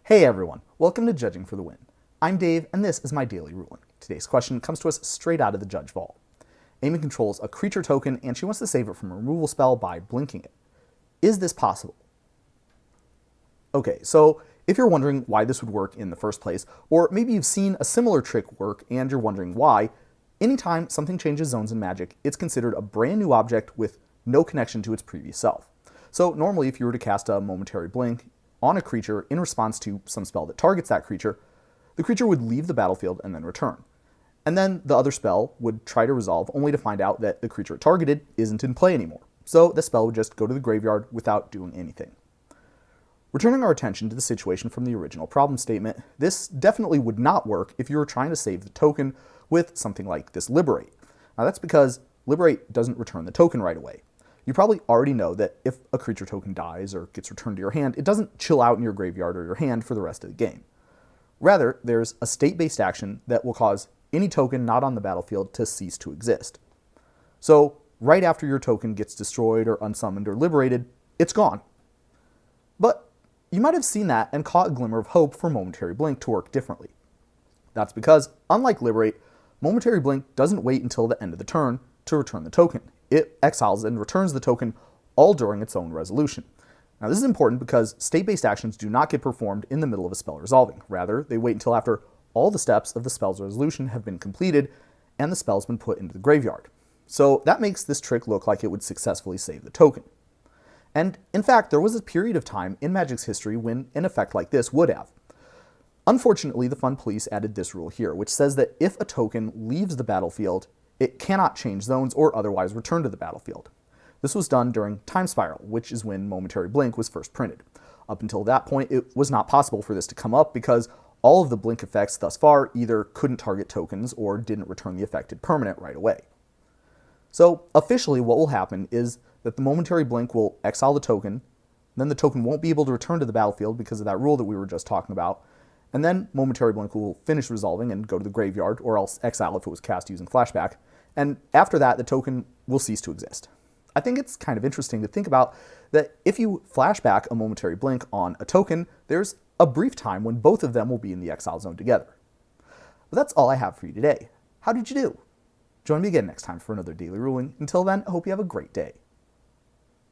Hey everyone, welcome to Judging for the Win. I'm Dave, and this is my daily ruling. Today's question comes to us straight out of the Judge Vault. Amy controls a creature token, and she wants to save it from a removal spell by blinking it. Is this possible? Okay, so if you're wondering why this would work in the first place, or maybe you've seen a similar trick work and you're wondering why, anytime something changes zones in Magic, it's considered a brand new object with no connection to its previous self. So normally if you were to cast a Momentary Blink on a creature in response to some spell that targets that creature, the creature would leave the battlefield and then return. And then the other spell would try to resolve, only to find out that the creature it targeted isn't in play anymore. So the spell would just go to the graveyard without doing anything. Returning our attention to the situation from the original problem statement, this definitely would not work if you were trying to save the token with something like this Liberate. Now that's because Liberate doesn't return the token right away. You probably already know that if a creature token dies or gets returned to your hand, it doesn't chill out in your graveyard or your hand for the rest of the game. Rather, there's a state-based action that will cause any token not on the battlefield to cease to exist. So, right after your token gets destroyed or unsummoned or liberated, it's gone. But you might have seen that and caught a glimmer of hope for Momentary Blink to work differently. That's because, unlike Liberate, Momentary Blink doesn't wait until the end of the turn to return the token. It exiles and returns the token all during its own resolution. Now this is important because state-based actions do not get performed in the middle of a spell resolving. Rather, they wait until after all the steps of the spell's resolution have been completed and the spell's been put into the graveyard. So that makes this trick look like it would successfully save the token. And in fact, there was a period of time in Magic's history when an effect like this would have. Unfortunately, the Fun Police added this rule here, which says that if a token leaves the battlefield, it cannot change zones or otherwise return to the battlefield. This was done during Time Spiral, which is when Momentary Blink was first printed. Up until that point, it was not possible for this to come up because all of the Blink effects thus far either couldn't target tokens or didn't return the affected permanent right away. So officially what will happen is that the Momentary Blink will exile the token, then the token won't be able to return to the battlefield because of that rule that we were just talking about, and then Momentary Blink will finish resolving and go to the graveyard, or else exile if it was cast using flashback, and after that the token will cease to exist. I think it's kind of interesting to think about that if you flashback a Momentary Blink on a token, there's a brief time when both of them will be in the exile zone together. But that's all I have for you today. How did you do? Join me again next time for another Daily Ruling. Until then, I hope you have a great day.